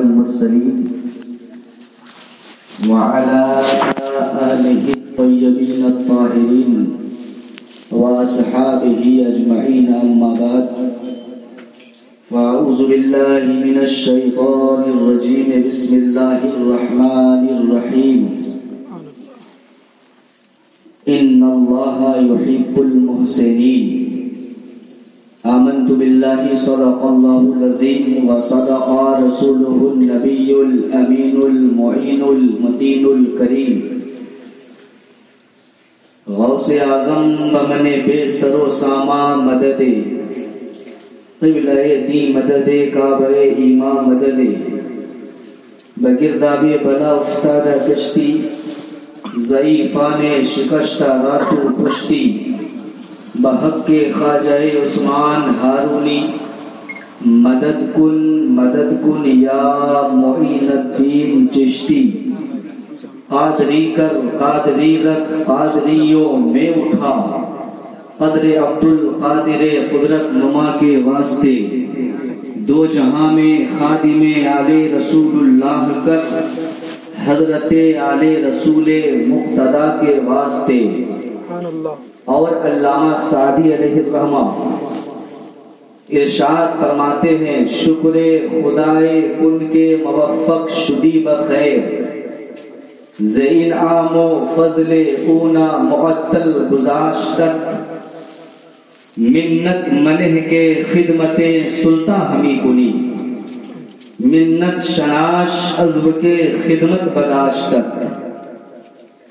المرسلين وعلى آله الطيبين الطاهرين وأصحابه أجمعين أما بعد فأعوذ بالله من الشيطان الرجيم بسم الله الرحمن الرحيم إن الله يحب المحسنين آمنت بالله صدق الله العظيم وصدق رسوله النبي الأمين المعين المتين الكريم غوث اعظم بمن بے سر و ساما مدد قبلہ دی مدد کعبہ ایمان مدد بگرداب بلا افتادہ کشتی ضعیفان شکشتہ راتو پشتی بحق کے خواجہ عثمان ہارونی مدد کن یا معین الدین چشتی قادری کر قادری رکھ قادریوں میں اٹھا قدر عبد القادر قدرت نما کے واسطے دو جہاں میں خادم آل رسول اللہ کر حضرت آل رسول مقتدی کے واسطے اور علامہ سعدی علیہ الرحمہ ارشاد فرماتے ہیں شکر خدائے کن کے موفق شدی بخیر زین عام و فضل اونا معطل گزاشتت منت منہ کے خدمت سلطہ ہمی کنی منت شناش عزب کے خدمت بداشتت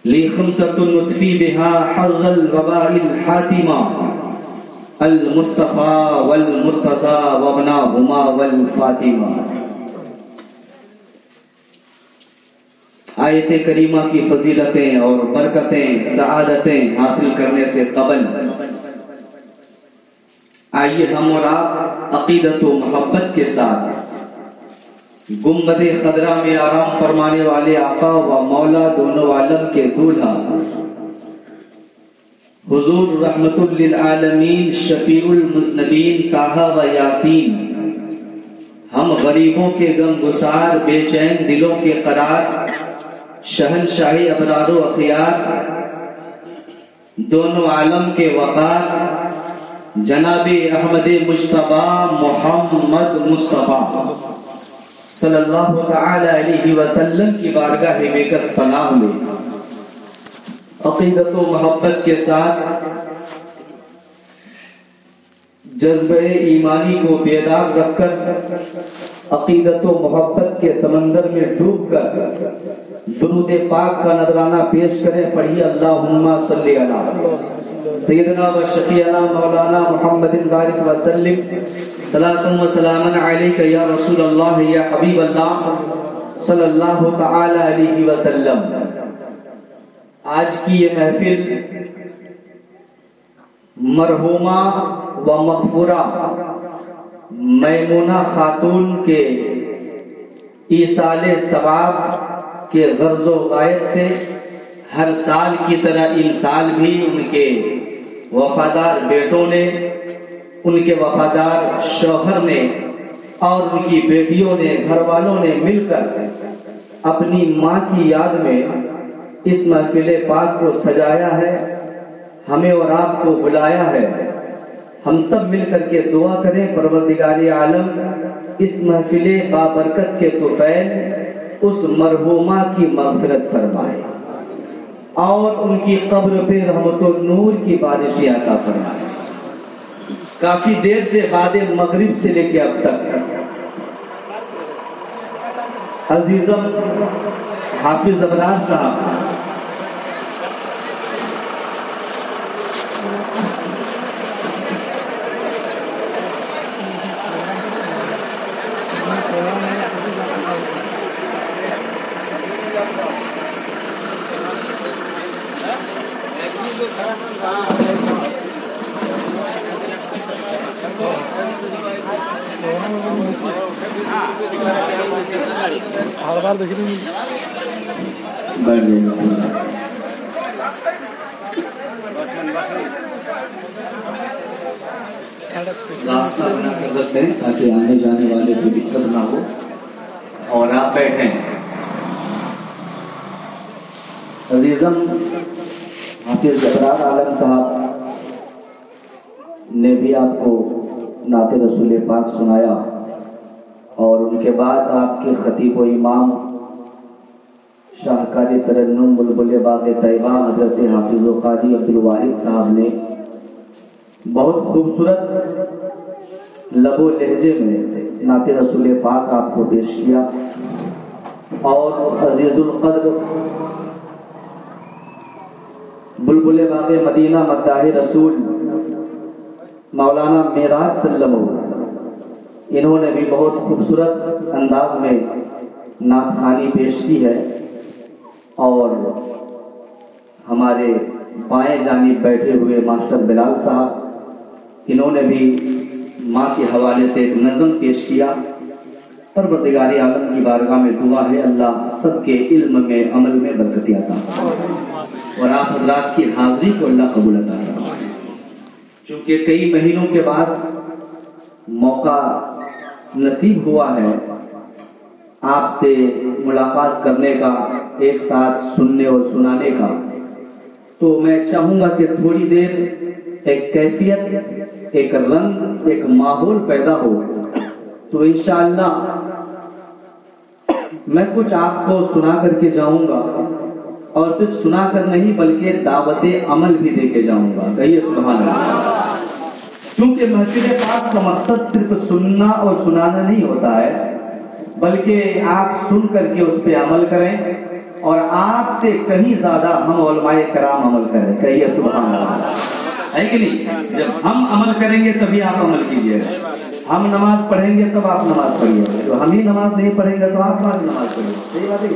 لی خمسۃ نطفی بہا حر الوباء الحاتمہ المصطفیٰ والمرتضی وابناہما والفاطمہ۔ آیت کریمہ کی فضیلتیں اور برکتیں سعادتیں حاصل کرنے سے قبل آئیے ہم اور آپ عقیدت و محبت کے ساتھ گنبد خضرا میں آرام فرمانے والے آقا و مولا دونوں عالم کے دولہا حضور رحمت للعالمین شفیع المذنبین طٰہٰ و یاسین ہم غریبوں کے غم گسار بے چین دلوں کے قرار شہنشاہی ابرار و اخیار دونوں عالم کے وقار جناب احمد مجتبیٰ محمد مصطفیٰ صلی اللہ تعالی علیہ وسلم کی بارگاہ بیکس پناہ میں عقیدت و محبت کے ساتھ جذبہ ایمانی کو بیدار رکھ کر عقیدت و محبت کے سمندر میں ڈوب کر درود پاک کا نذرانہ پیش کریں۔ پڑھیے اللہم صلی علی سیدنا و شفیعنا مولانا محمد بارک وسلم صلاۃ و سلاما علیک یا رسول اللہ یا حبیب اللہ صلی اللہ تعالی علیہ وسلم۔ آج کی یہ محفل مرحومہ و مغفورہ میمونہ خاتون کے ایصال ثواب کے غرض و غایت سے ہر سال کی طرح ان سال بھی ان کے وفادار بیٹوں نے ان کے وفادار شوہر نے اور ان کی بیٹیوں نے گھر والوں نے مل کر اپنی ماں کی یاد میں اس محفل پاک کو سجایا ہے، ہمیں اور آپ کو بلایا ہے۔ ہم سب مل کر کے دعا کریں پروردگار عالم اس محفل بابرکت کے طفیل اس مرحومہ کی مغفرت فرمائے اور ان کی قبر پہ رحمت و نور کی بارش عطا فرمائے۔ کافی دیر سے بعد مغرب سے لے کے اب تک عزیزم حافظ ابرار صاحب ہر بار دیکھ رہی راستہ بنا کر رکھتے ہیں تاکہ آنے جانے والے کو دقت نہ ہو، اور آپ بیٹھیں۔ عزیزم حافظ ابرار عالم صاحب نے بھی آپ کو نعت رسول پاک سنایا، اور ان کے بعد آپ کے خطیب و امام شاہکار ترنم بلبل باغ طیبہ حضرت حافظ و قاضی عبدالواحد صاحب نے بہت خوبصورت لب و لہجے میں نعت رسول پاک آپ کو پیش کیا، اور عزیز القدر بلبل باغ مدینہ مداح رسول مولانا معراج سلم انہوں نے بھی بہت خوبصورت انداز میں نعت خوانی پیش کی ہے، اور ہمارے بائیں جانب بیٹھے ہوئے ماسٹر بلال صاحب انہوں نے بھی ماں کے حوالے سے ایک نظم پیش کیا۔ پروردگار عالم کی بارگاہ میں دعا ہے اللہ سب کے علم میں عمل میں برکت عطا فرمائے، اور آپ حضرات کی حاضری کو اللہ قبول عطا فرمائے۔ چونکہ کئی مہینوں کے بعد موقع نصیب ہوا ہے آپ سے ملاقات کرنے کا، ایک ساتھ سننے اور سنانے کا، تو میں چاہوں گا کہ تھوڑی دیر ایک کیفیت، ایک رنگ، ایک ماحول پیدا ہو، تو انشاءاللہ میں کچھ آپ کو سنا کر کے جاؤں گا، اور صرف سنا کر نہیں بلکہ دعوت عمل بھی دے کے جاؤں گا۔ کہیے سبحان اللہ۔ چونکہ محفل پاک کا مقصد صرف سننا اور سنانا نہیں ہوتا ہے، بلکہ آپ سن کر کے اس پہ عمل کریں، اور آپ سے کہیں زیادہ ہم علماء کرام عمل کریں۔ کہیے سبحان اللہ، ہے کہ نہیں؟ جب ہم عمل کریں گے تبھی آپ عمل کیجیے گا۔ ہم نماز پڑھیں گے تب آپ نماز پڑھیے گا، تو ہم ہی نماز نہیں پڑھیں گے تو آپ نماز پڑھیے گا۔ صحیح بات ہے؟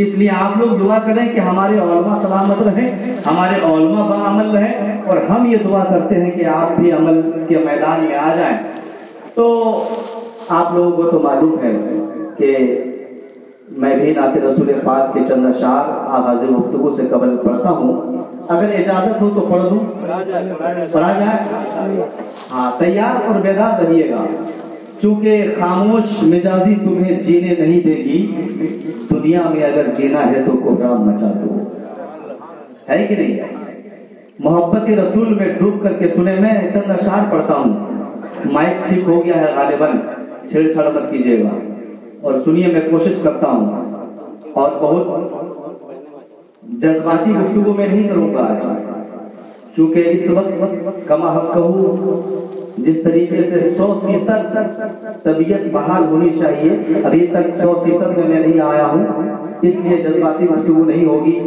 اس لیے آپ لوگ دعا کریں کہ ہمارے علماء سلامت رہیں، ہمارے علماء باعمل رہیں، اور ہم یہ دعا کرتے ہیں کہ آپ بھی عمل کے میدان میں آ جائیں۔ تو آپ لوگوں کو تو معلوم ہے کہ میں بھی نعت رسول پاک کے چند اشعار آغاز گفتگو سے قبل پڑھتا ہوں، اگر اجازت ہو تو پڑھ دوں؟ پڑھا جائے؟ ہاں، تیار اور بیدار رہیے گا، چونکہ خاموش مزاجی تمہیں جینے نہیں دے گی، دنیا میں اگر جینا ہے تو کوہرام مچا دو، ہے کہ نہیں؟ محبت رسول میں ڈوب کر کے سنے۔ میں چند اشعار پڑھتا ہوں، مائک ٹھیک ہو گیا ہے غالباً، چھیڑ چھاڑ مت کیجیے گا، اور سنیے، میں کوشش کرتا ہوں، اور بہت جذباتی گفتگو میں نہیں کروں گا آج، چونکہ اس وقت کما حق کہوں جس طریقے سے 100% طبیعت بحال ہونی چاہیے، ابھی تک 100% میں نہیں آیا ہوں، اس لیے جذباتی گفتگو نہیں ہوگی،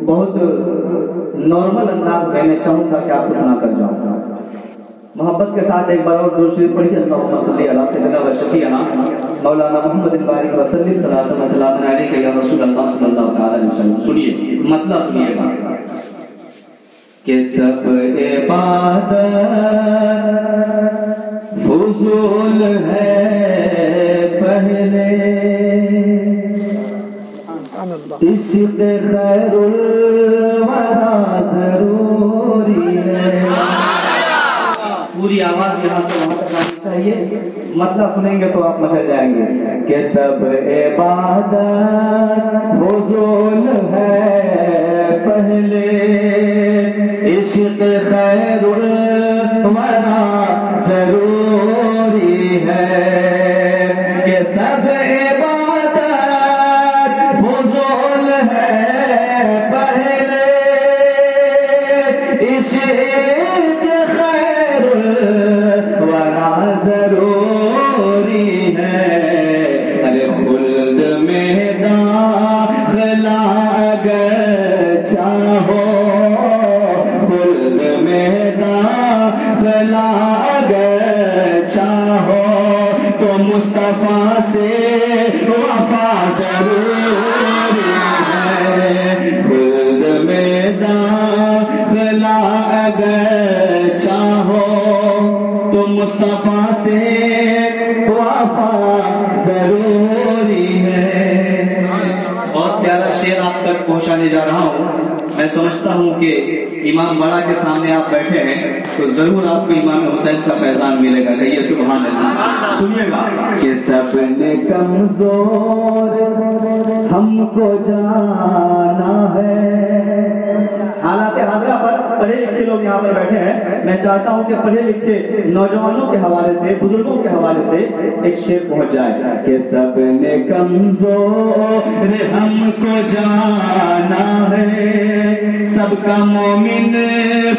بہت نارمل انداز میں چاہوں گا کہ آپ کو سنا کر جاؤں گا۔ محبت کے ساتھ ایک بار اور درود شریف پڑھیے، اللہم صلی علی سیدنا و شفیعنا مولانا محمد بارک وسلم صلاۃ و سلام علیک یا رسول اللہ صلی اللہ تعالی علیہ وسلم۔ سنیے مطلب، سنیے گا کہ سب عبادت فضول ہے پہلے، عشق خیر الورا ضروری ہے۔ پوری آواز یہاں سے وہاں تک آنی چاہیے، مطلب سنیں گے تو آپ مچل جائیں گے کہ سب عبادت فضول ہے پہلے، عشق خیر الورا ضروری ہے، کہ سب عبادت فضول ہے پہلے، عشق خیر الورا ضروری ہے، ارے خلد میں داخلہ اگر چاہو، خلد میں داخلہ اگر چاہو، تو مصطفیٰ سے وفا ضروری ہے، خلد میں داخلہ اگر چاہو، تو مصطفیٰ سے وفا ضروری ہے۔ بہت پیارا شعر آپ تک پہنچانے جا رہا ہوں۔ میں سمجھتا ہوں کہ امام باڑہ کے سامنے آپ بیٹھے ہیں تو ضرور آپ کو امام حسین کا فیضان ملے گا. کہیے سبحان اللہ. سنیے گا کہ سب نے کمزور ہم کو جانا ہے. حالات حاضرہ پر پڑھے لکھے لوگ یہاں پر بیٹھے ہیں. میں چاہتا ہوں کہ پڑھے لکھے نوجوانوں کے حوالے سے, بزرگوں کے حوالے سے ایک شعر پہنچ جائے کہ سب نے کمزور ہم کو جانا ہے, سب کا مومن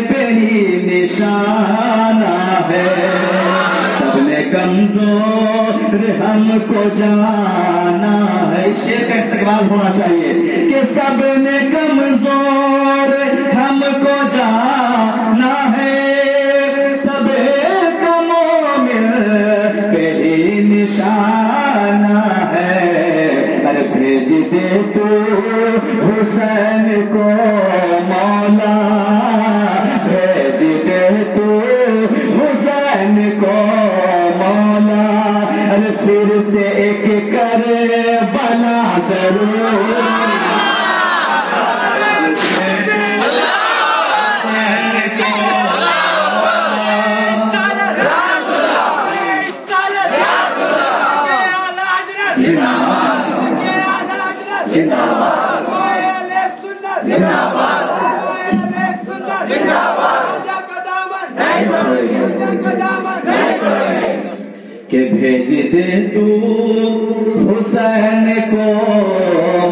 پہ ہی نشانہ ہے. سب نے کمزور ہم کو جانا ہے. شعر کا استقبال ہونا چاہیے کہ سب نے کمزور ہم کو جانا ہے, سب کا مومن پہ ہی نشانہ ہے. ارے بھیج دے تو حسین کو مولا, بھیج دے تو حسین کو مولا. ارے پھر سے ایک کربلا ضرور کہ بھیج دے تو حسین کو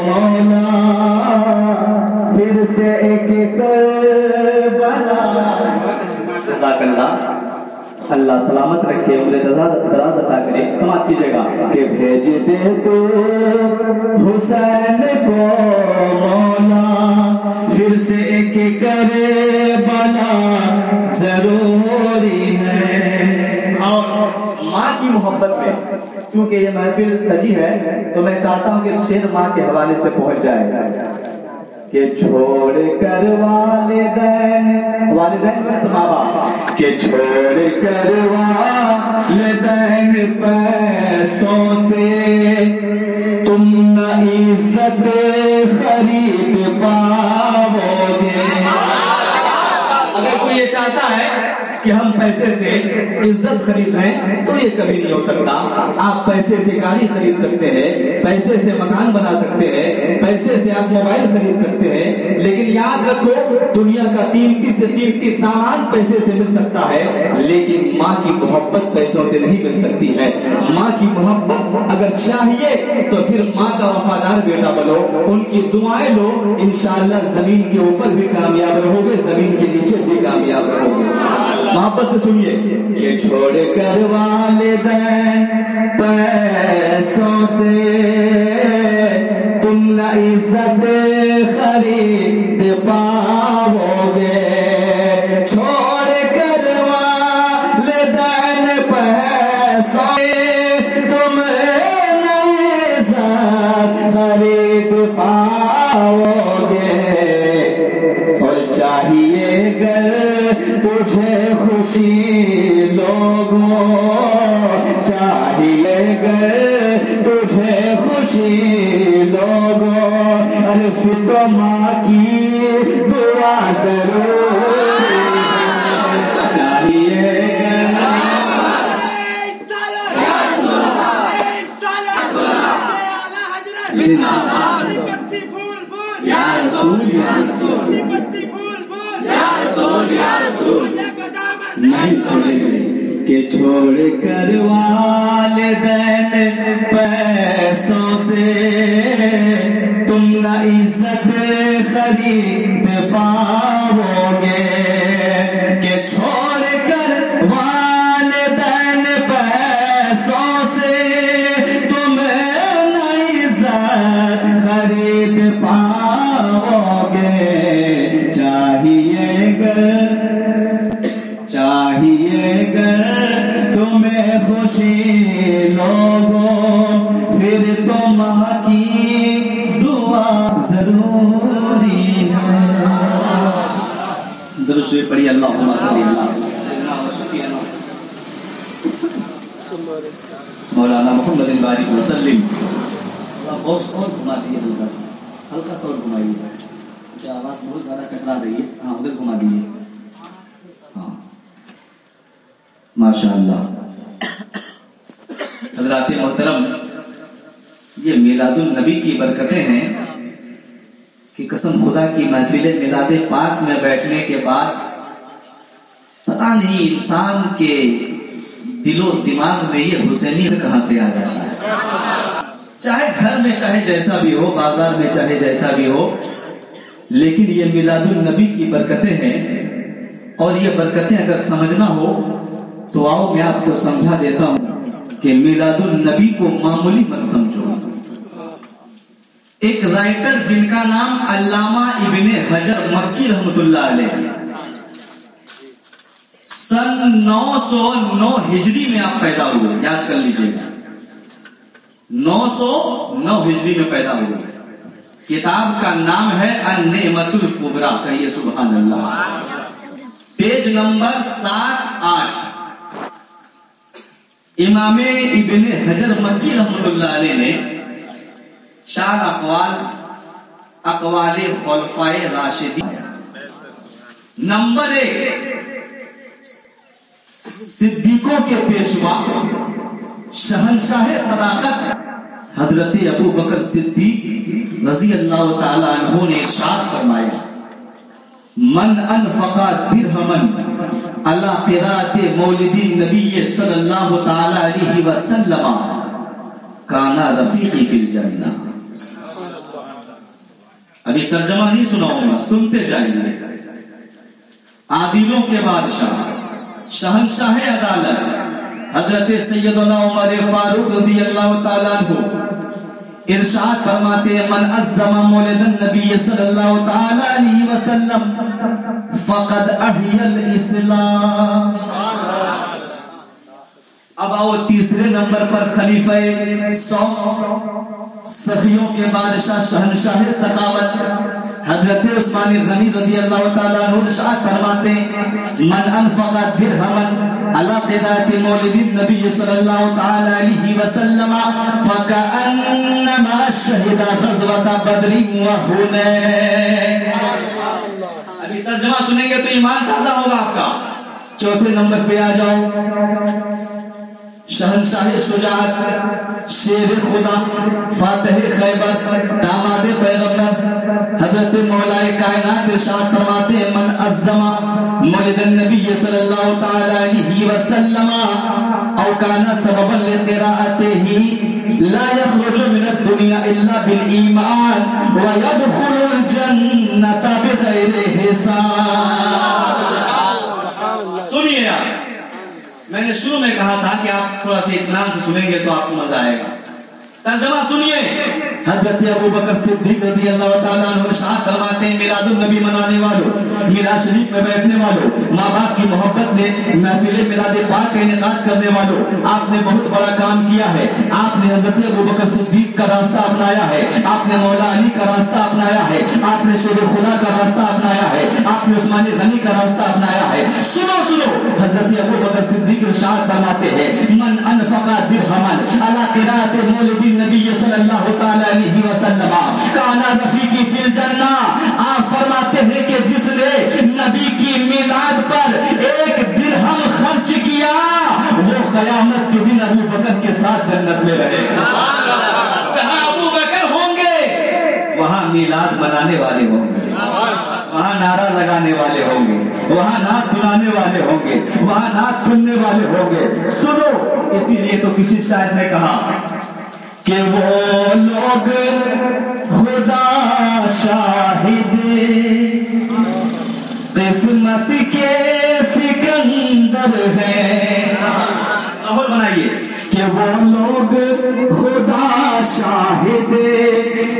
مولا, پھر سے ایک کربلا. جزاک اللہ, اللہ سلامت رکھے, عمر دراز عطا کرے. سماعت کیجیے گا کہ بھیج دے تو حسین کو مولا, پھر سے ایک کربلا ضروری ہے. اور ماں کی محبت میں چونکہ یہ محفل سجی ہے تو میں چاہتا ہوں کہ شعر ماں کے حوالے سے پہنچ جائے کہ چھوڑ کر والدین ماں باپ, کہ چھوڑ کر والدین پیسوں سے تم نہ عزت خرید پاؤ گے. اگر کوئی یہ چاہتا ہے کہ ہم پیسے سے عزت خرید ہیں تو یہ کبھی نہیں ہو سکتا. آپ پیسے سے گاڑی خرید سکتے ہیں, پیسے سے مکان بنا سکتے ہیں, پیسے سے آپ موبائل خرید سکتے ہیں, لیکن یاد رکھو دنیا کا قیمتی سے قیمتی سامان پیسے سے مل سکتا ہے, لیکن ماں کی محبت پیسوں سے نہیں مل سکتی ہے. ماں کی محبت اگر چاہیے تو پھر ماں کا وفادار بیٹا بنو, ان کی دعائیں لو, انشاءاللہ زمین کے اوپر بھی کامیاب رہو گے, زمین کے نیچے بھی کامیاب رہو گے. محبت سے سنیے کہ چھوڑ کر والدین پیسوں سے تم نہ عزت خرید پاؤ گے. چھوڑ کر والدین پیسوں سے تم نہ عزت خرید پاؤ گے. اور چاہیے گر تجھے خوشی لوگوں, چاہیے گر تجھے خوشی لوگوں, ارے پھر تو ماں کی دعا ضرور چاہیے گر. یا رسول نہیں چھوڑیں گے کہ چھوڑ کر والدین پیسوں سے تم نہ عزت خرید پاؤ گے. کہ چھوڑ کر والدین پیسوں سے تم نہ عزت خرید پاؤ گے. چاہیے گر تمہیں خوشی لوگوں, پھر تو ماں کی دعا ضروری ہے. درود شریف پڑھی. اللہم صلی مولانا محمد بارک وسلم. اور گھما دیے, ہلکا سا اور گھمائیے. آواز بہت زیادہ ٹکرا رہی ہے. ہاں ادھر گھما دیجیے. ہاں ماشاء اللہ. حضرات محترم، یہ میلاد النبی کی برکتیں ہیں کہ قسم خدا کی محفل میلاد پاک میں بیٹھنے کے بعد پتہ نہیں انسان کے دل و دماغ میں یہ حسینیت کہاں سے آ جاتا ہے. چاہے گھر میں چاہے جیسا بھی ہو، بازار میں چاہے جیسا بھی ہو، لیکن یہ میلاد النبی کی برکتیں ہیں. اور یہ برکتیں اگر سمجھنا ہو تو آؤ میں آپ کو سمجھا دیتا ہوں کہ میلاد النبی کو معمولی مت سمجھو. ایک رائٹر جن کا نام علامہ ابن حجر مکی رحمۃ اللہ علیہ، سن 909 ہجری میں آپ پیدا ہوئے. یاد کر لیجئے گا، 909 ہجری میں پیدا ہوئے. کتاب کا نام ہے النعمت الکبریٰ. کہیے سبحان اللہ. Page number 7-8. امام ابن حجر مکی رحمۃ اللہ علیہ نے 4 اقوال خلفائے راشدین. نمبر 1، صدیقوں کے پیشوا شہنشاہ صداقت حضرت ابو بکر صدیق رضی اللہ تعالی عنہ نے ارشاد فرمایا: من انفق درہما علی قراءۃ مولد النبی صلی اللہ تعالی علیہ وسلم کان رفیقی فی الجنہ. ابھی ترجمہ نہیں سناؤں گا، سنتے جائیے. عادلوں کے بادشاہ، شہنشاہ عدالت حضرت سیدنا عمر فاروق رضی اللہ تعالیٰ عنہ ارشاد فرماتے ہیں: من عظم مولد النبی صلی اللہ تعالیٰ علیہ وسلم فقد احیی الاسلام. اب آؤ تیسرے نمبر پر خلیفہ 100 صفیوں کے بادشاہ شہنشاہ سخاوت حضرت عثمان غنی رضی اللہ تعالیٰ عنہ ارشاد فرماتے ہیں: من انفق درہما علی قراءۃ مولد النبی صلی اللہ تعالی علیہ وسلم فکأنما شہد غزوۃ بدر وحنین. ابھی ترجمہ سنیں گے تو ایمان تازہ ہوگا آپ کا. چوتھے نمبر پہ آ جاؤ. شہنشاہ شجاعت، شیر خدا، فاتح خیبر، داماد پیغمبر حضرت مولا کائنات ارشاد فرماتے ہیں: من عظم مولد النبی صلی اللہ تعالی علیہ وسلم او کان سببا لقراءته لا يخرج من الدنيا الا بالایمان ويدخل الجنة بغیر حساب. سنیے آپ، میں نے شروع میں کہا تھا کہ آپ تھوڑا سا اطمینان سے سنیں گے تو آپ کو مزہ آئے گا. ترجمہ سنیے. حضرت ابو بکر صدیق رضی اللہ تعالیٰ عنہ ارشاد فرماتے ہیں: میلاد النبی منانے والوں، میلاد شریف میں بیٹھنے والوں، ماں باپ کی محبت میں محفل میلاد پاک کا انعقاد کرنے والوں، آپ نے بہت بڑا کام کیا ہے. آپ نے حضرت ابو بکر صدیق کا راستہ اپنایا ہے، آپ نے مولا علی کا راستہ اپنایا ہے، آپ نے شیر خدا کا راستہ اپنایا ہے، آپ نے عثمان غنی کا راستہ اپنایا ہے. سنو سنو، حضرت ابو بکر صدیق ارشاد فرماتے ہیں: من انفق درہما علی قراءۃ مولد النبی صلی اللہ تعالی علیہ وسلم کان رفیقی فی الجنہ. آپ فرماتے ہیں کہ جس نے نبی کی میلاد پر 1 درہم خرچ کیا وہ قیامت کے دن ابو بکر کے ساتھ جنت میں رہے گا. جہاں ابو بکر ہوں گے وہاں میلاد منانے والے ہوں گے، وہاں نعرہ لگانے والے ہوں گے، وہاں نعت سنانے والے ہوں گے، وہاں نعت سننے والے ہوں گے. سنو، اسی لیے تو کسی شاعر نے کہا کہ وہ لوگ خدا شاہد قسمت کے سکندر ہیں. اور بنائیے کہ وہ لوگ خدا شاہد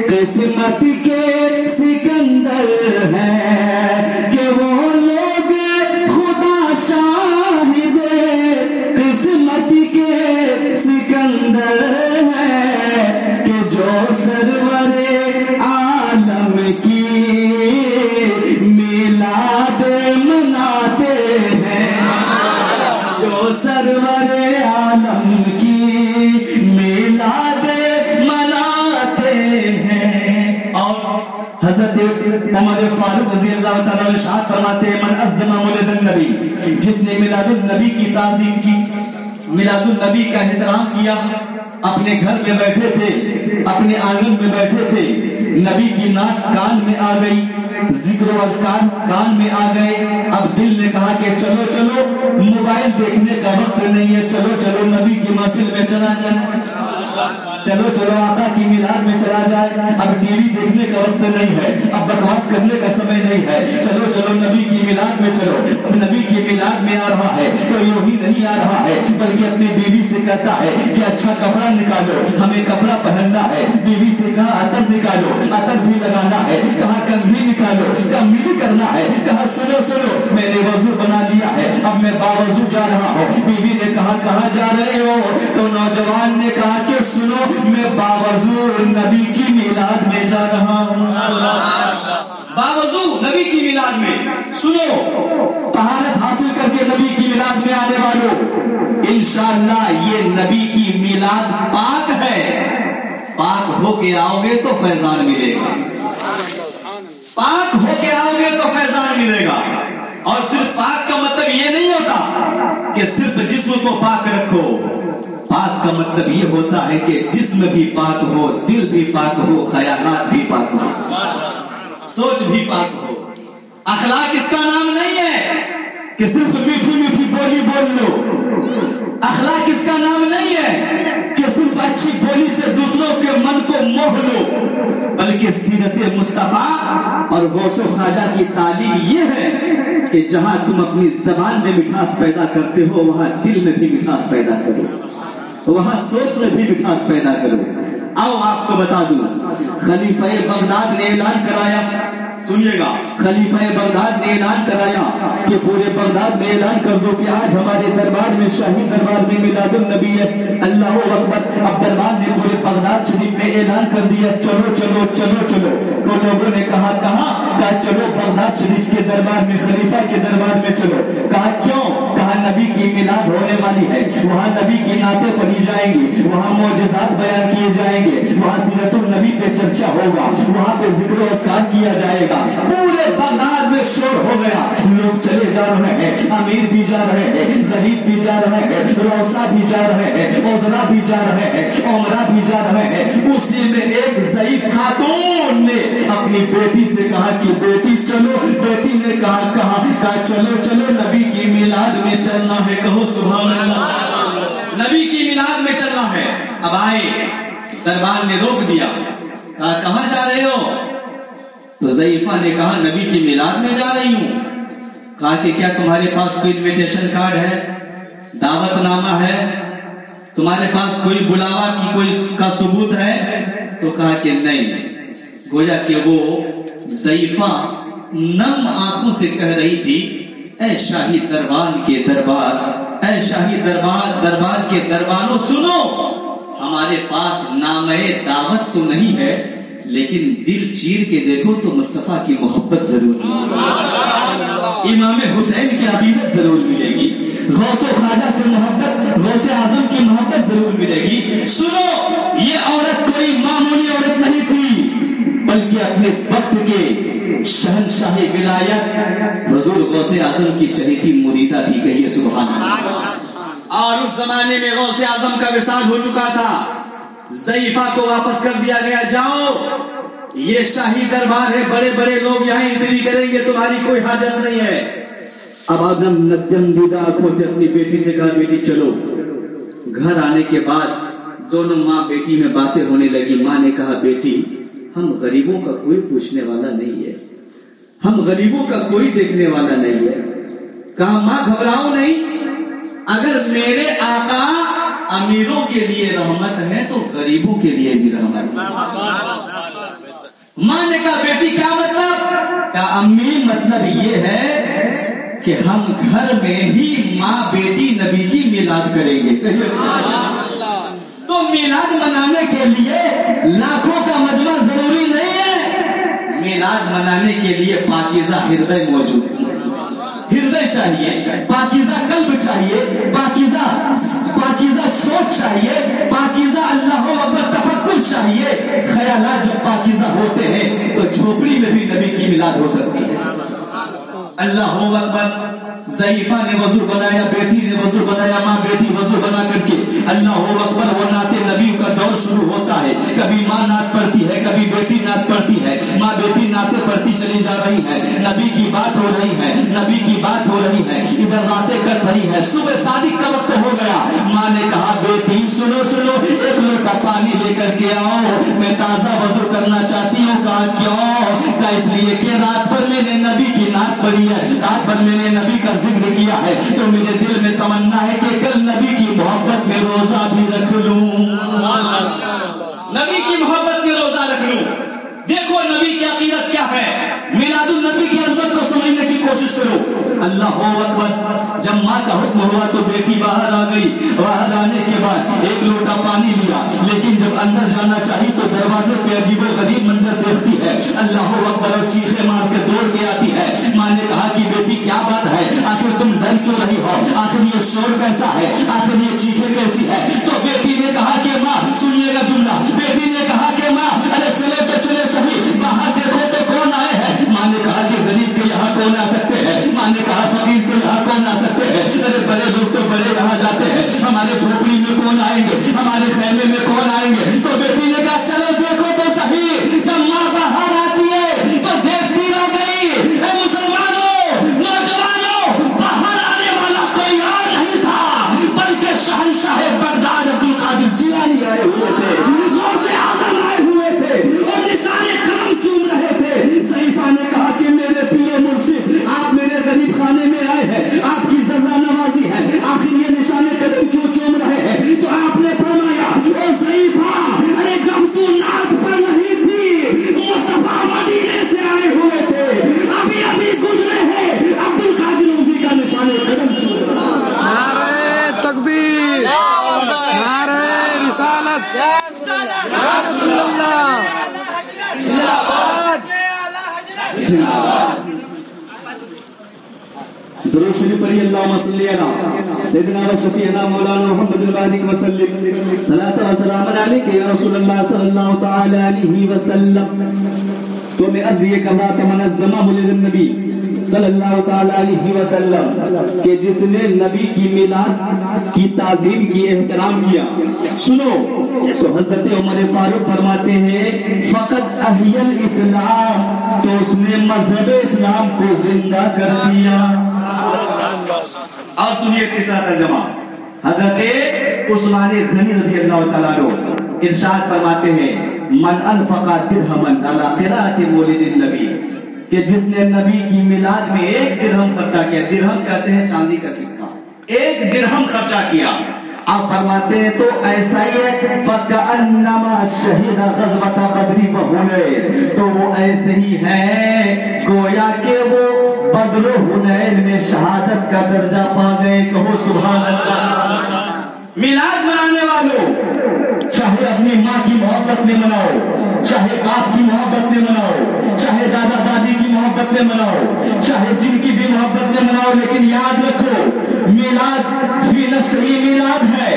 قسمت کے سکندر ہیں، کہ وہ لوگ خدا شاہد قسمت کے سکندر ہیں، کہ جو سرور عالم کی میلاد مناتے ہیں، جو سرور عالم کی میلاد مناتے ہیں. اور حضرت عمر فاروق رضی اللہ تعالیٰ عنہ ارشاد فرماتے ہیں من عظم مولد النبی، جس نے میلاد النبی کی تعظیم کی، میلاد النبی کا احترام کیا، اپنے گھر میں بیٹھے تھے، اپنے آنگن میں بیٹھے تھے، نبی کی نعت کان میں آ گئی، ذکر و اذکار کان میں آ گئے، اب دل نے کہا کہ چلو چلو موبائل دیکھنے کا وقت نہیں ہے، چلو چلو نبی کی محفل میں چلا جائے، چلو چلو آقا کی میلاد میں چلا جائے، اب ٹی وی دیکھنے کا وقت نہیں ہے، اب بکواس کرنے کا سمے نہیں ہے، چلو چلو نبی کی میلاد میں چلو۔ اب نبی کی میلاد میں آ رہا ہے تو یوں ہی نہیں آ رہا ہے بلکہ اپنی بیوی سے کہتا ہے کہ اچھا کپڑا نکالو، ہمیں کپڑا پہننا ہے، بیوی سے کہا عطر نکالو، عطر بھی لگانا ہے، کہا کنگھی نکالو، کمی کرنا ہے، کہا سنو سنو میں نے وضو بنا لیا ہے، اب میں باوضو جا رہا ہوں۔ بیوی نے کہا کہاں جا رہے ہو؟ تو نوجوان نے کہا کہ سنو میں باوضو نبی کی میلاد میں جا رہا ہوں۔ باوضو نبی کی میلاد میں، سنو طہارت حاصل کر کے نبی کی میلاد میں آنے والوں، انشاءاللہ یہ نبی کی میلاد پاک ہے، پاک ہو کے آؤ گے تو فیضان ملے گا، پاک ہو کے آؤ گے تو فیضان ملے گا۔ اور صرف پاک کا مطلب یہ نہیں ہوتا کہ صرف جسم کو پاک رکھو، پاک کا مطلب یہ ہوتا ہے کہ جسم بھی پاک ہو، دل بھی پاک ہو، خیالات بھی پاک ہو، سوچ بھی پاک ہو۔ اخلاق اس کا نام نہیں ہے کہ صرف میٹھی میٹھی بولی بول لو، اخلاق اس کا نام نہیں ہے کہ صرف اچھی بولی سے دوسروں کے من کو موہ لو، بلکہ سیرت مصطفیٰ اور غوث و خواجہ کی تعلیم یہ ہے کہ جہاں تم اپنی زبان میں مٹھاس پیدا کرتے ہو وہاں دل میں بھی مٹھاس پیدا کرو، وہاں سوچ میں بھی مٹھاس پیدا کرو۔ آؤ آپ کو بتا دوں، خلیفہ بغداد نے اعلان کرایا، سنیے گا، خلیفہ بغداد نے اعلان کرایا کہ پورے بغداد میں اعلان کر دو کہ آج ہمارے دربار میں، شاہی دربار میں میلاد النبی ہے، اللہ اکبر۔ اب دربار نے پورے بغداد شریف میں اعلان کر دیا چلو چلو چلو چلو۔ تو لوگوں نے کہا کہاں؟ کہا چلو بغداد شریف کے دربار میں، خلیفہ کے دربار میں چلو۔ کہا کیوں؟ کہا نبی کی میلاد ہونے والی ہے، وہاں نبی کی نعتیں پڑھی جائیں گی، وہاں معجزات بیان کیے جائیں گے، وہاں سیرت النبی پہ چرچا ہوگا، وہاں پہ ذکر و اذکار کیا جائے گا۔ پورے بغداد میں شور ہو گیا، لوگ چلے جا رہے ہیں، امیر بھی جا رہے ہیں، غریب بھی جا رہے ہیں، روسا بھی جا رہے ہیں، عذرا بھی جا رہے ہیں، عمرہ بھی جا رہے ہیں۔ اسی میں ایک ضعیف خاتون نے اپنی بیٹی سے کہا کہ بیٹی چلو، بیٹی نے کہا کہا چلو چلو نبی کی میلاد میں چلنا ہے، کہو سبحان اللہ، نبی کی میلاد میں چلنا ہے۔ اب آئے، دربار نے روک دیا، کہا کہاں جا رہے ہو؟ تو ضعیفہ نے کہا نبی کی میلاد میں جا رہی ہوں۔ کہا کہ کیا تمہارے پاس کوئی انویٹیشن کارڈ ہے، دعوت نامہ ہے، تمہارے پاس کوئی بلاوا کی کوئی کا ثبوت ہے؟ تو کہا کہ نہیں۔ گویا کہ وہ ضعیفہ نم آنکھوں سے کہہ رہی تھی اے شاہی دربار کے دربار، اے شاہی دربار کے درباروں سنو، ہمارے پاس نامہ دعوت تو نہیں ہے لیکن دل چیر کے دیکھو تو مصطفیٰ کی محبت ضرور ملے گی، امام حسین کی عقیدت ضرور ملے گی، غوث و خواجہ سے محبت، غوث اعظم کی محبت ضرور ملے گی۔ سنو، یہ عورت کوئی معمولی عورت نہیں تھی بلکہ اپنے وقت کے شہنشاہ ولایت حضور غوث اعظم کی چہیتی مریدہ تھی، کہیے سبحان اللہ۔ اور اس زمانے میں غوث اعظم کا وصال ہو چکا تھا، ضعیفہ کو واپس کر دیا گیا، جاؤ یہ شاہی دربار ہے، بڑے بڑے لوگ یہاں انٹری کریں گے، تمہاری کوئی حاجت نہیں ہے۔ اب آدم ندم دیدہ آنکھوں سے اپنی بیٹی سے کہا بیٹی چلو۔ گھر آنے کے بعد دونوں ماں بیٹی میں باتیں ہونے لگی۔ ماں نے کہا بیٹی ہم غریبوں کا کوئی پوچھنے والا نہیں ہے، ہم غریبوں کا کوئی دیکھنے والا نہیں ہے۔ کہا ماں گھبراؤ نہیں، اگر میرے آقا امیروں کے لیے رحمت ہے تو غریبوں کے لیے بھی رحمت ہے۔ ماں نے کہا بیٹی کیا مطلب؟ کہا امی مطلب یہ ہے کہ ہم گھر میں ہی ماں بیٹی نبی کی میلاد کریں گے۔ تو میلاد منانے کے لیے لاکھوں کا مجمع ضروری نہیں ہے، میلاد منانے کے لیے پاکیزہ ہردے موجود ہے، ہردے چاہیے، پاکیزہ قلب چاہیے، پاکیزہ سوچ چاہیے، پاکیزہ اللہ اکبر تفکر چاہیے۔ خیالات جب پاکیزہ ہوتے ہیں تو جھوپڑی میں بھی میلاد ہو سکتی ہے؟ اللہ اکبر. ضعیفہ نے وضو بنایا, بیٹی نے وضو بنایا, ماں بیٹی وضو بنا کر کے اللہ اکبر وہ نعت نبی کا دور شروع ہوتا ہے. کبھی ماں نعت پڑھتی ہے, کبھی بیٹی نعت پڑھتی ہے, ماں بیٹی نعتیں پڑھتی چلی جا رہی ہے, نبی کی بات ہو رہی ہے, نبی کی بات ہو رہی ہے, ادھر نعتیں کٹ رہی ہے. صبح صادق کا وقت ہو گیا. ماں نے کہا بیٹی سنو سنو, ایک لوٹا پانی لے کر کے آؤ, میں تازہ وضو کرنا چاہتی ہوں. کہا کیوں؟ کہا اس لیے کہ رات بھر میں نے نبی کی نعت پڑھی ہے, رات بھر میں نے نبی کا ذکر کیا ہے, تو میرے دل میں تمنا ہے کہ کل نبی کی محبت میں روزہ بھی رکھ لوں, نبی کی محبت میں روزہ رکھ لوں. دیکھو نبی کی عقیدت کیا ہے. میلاد النبی کی عظمت کو سمجھنے کی کوشش کرو. اللہ اکبر. جب ماں کا حکم ہوا تو بیٹی باہر آ گئی. باہر آنے کے بعد ایک لوٹا پانی لیا, لیکن جب اندر جانا چاہی تو دروازے پہ عجیب و غریب منظر دیکھتی ہے. اللہ اکبر. اور چیخے مار کے دوڑ کے آتی ہے. ماں نے کہا کہ بیٹی کیا بات ہے, آخر تم ڈر کیوں رہی ہو, آخر یہ شور کیسا ہے, آخر یہ چیخے کیسی ہے؟ تو بیٹی نے کہا کہ ماں, سنیے گا جملہ, بیٹی نے کہا کہ ماں ارے چلے تو چلے صحیح, باہر دیکھو تو کون آئے ہیں. ماں نے کہا کہ غریب کے یہاں کون آ سکتے ہیں, ماں نے کہا فقیر کے یہاں کون آ سکتے ہیں, ارے بڑے لوگ تو بڑے یہاں جاتے ہیں, ہمارے جھوپڑی میں کون آئیں گے, ہمارے خیمے میں کون آئیں گے. تو بیٹی نے کہا چلو دیکھو تو صحیح. جب ماں باہر آتی ہے تو دیکھتی رہ گئی. اے مسلمانوں, نوجوانوں, باہر آنے والا کوئی اور نہیں تھا بلکہ شہنشاہ بغداد عبد القادر جیلانی آئے ہوئے تھے, غوث اعظم آئے ہوئے تھے اور نشان کرم چوم رہے تھے. ضعیفہ نے کہا کہ میرے پیر مرشد, آپ میرے غریب خانے میں آئے ہیں, آپ کی ذرہ نوازی ہے, آخر یہ نشان قدم کیوں چوم رہے ہیں؟ تو آپ نے فرمایا اے ضعیفہ, ارے جب تو نعت پڑھ رہی تھی مصطفیٰ مدینے سے آئے ہوئے تھے, ابھی ابھی گزرے ہیں, عبد القادر نبی کا نشان قدم چوم رہا. نعرہ تکبیر, نعرہ رسالت, یا رسول اللہ, درود شریف پڑھی. اللہم صلی علی سیدنا و شفیعنا مولانا محمد البارک وسلم, صلاۃ و سلام علیک یا رسول اللہ صلی اللہ تعالی علیہ وسلم. تو میں عرض یہ کر رہا تھا, منظمہ مولد النبی صلی اللہ تعالی علیہ وسلم کہ جس نے نبی کی میلاد کی تعظیم کی, احترام کیا. سنو تو حضرت عمر فاروق فرماتے ہیں فقط احی الاسلام, تو اس نے مذہب اسلام کو زندہ کر دیا. اور سنیے تیسرا ترجمہ. حضرت عثمان غنی رضی اللہ تعالیٰ عنہ ارشاد فرماتے ہیں من انفق درہما علی قراءۃ مولد النبی, کہ جس نے نبی کی میلاد میں 1 درہم خرچہ کیا. درہم کہتے ہیں چاندی کا سکہ. 1 درہم خرچہ کیا. آپ فرماتے ہیں تو ایسا ہی ہے فَكَأَنَّمَا شَهِدَ غَزْوَةَ بَدْرٍ وَحُنَيْنٍ, تو وہ ایسے ہی ہے گویا کہ وہ بدر و حنین میں شہادت کا درجہ پا گئے. کہو سبحان اللہ. میلاد منانے والوں, چاہے اپنی ماں کی محبت میں مناؤ, چاہے باپ کی محبت میں مناؤ, چاہے دادا دادی کی محبت میں مناؤ, چاہے جن کی بھی محبت میں مناؤ, لیکن یاد رکھو میلاد فی نفس ہی میلاد ہے.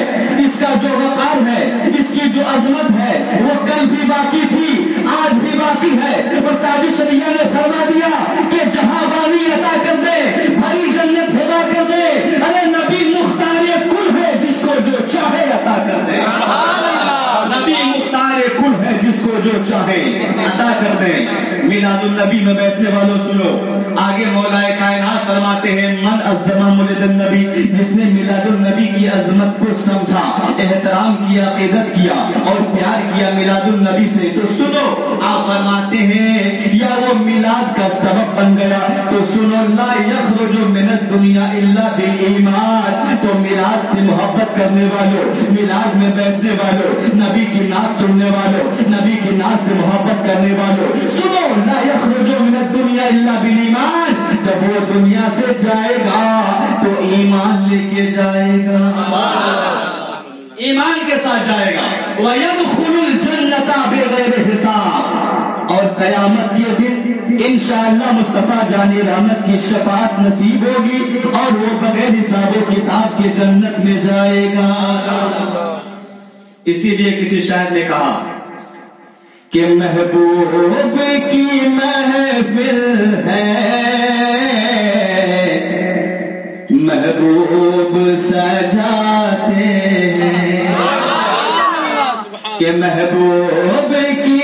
اس کا جو وقار ہے, اس کی جو عظمت ہے وہ کل بھی باقی تھی, آج بھی باقی ہے. اور تاج شریعہ نے فرما دیا کہ جہاں بانی عطا کر دے, بھری جنت ہوا کر دے. ارے نبی مختار کل ہے جس کو جو چاہے عطا کر دے. نبی مختار کل ہے جس کو جو چاہے عطا کر دے. میلاد النبی میں بیٹھنے والوں سنو, آگے مولا کائنات فرماتے ہیں من عظم مولد النبی, جس نے میلاد النبی کی عظمت کو سمجھا, احترام کیا, عقیدت کیا اور پیار کیا میلاد النبی سے. تو سنو آپ فرماتے ہیں یا وہ میلاد کا سبب بن گیا, تو سنو لا یخرج من الدنیا الا بالایمان. تو میلاد سے محبت کرنے والوں, میلاد میں بیٹھنے والوں, نبی کی نعت سننے والوں, نبی کی نعت سے محبت کرنے والوں, سنو لا یخرج من الدنیا الا بالایمان. جب وہ دنیا سے جائے گا تو ایمان لے کے جائے گا, ایمان کے ساتھ جائے گا. وَيَدْخُلُ الْجَنَّةَ بِغَيْرِ حِسَاب, اور قیامت کے دن انشاءاللہ مصطفیٰ جان رحمت کی شفاعت نصیب ہوگی اور وہ بغیر حساب و کتاب کے جنت میں جائے گا. اسی لیے کسی شاعر نے کہا کہ محبوب کی محفل ہے، محبوب سجاتے ہیں، کہ محبوب کی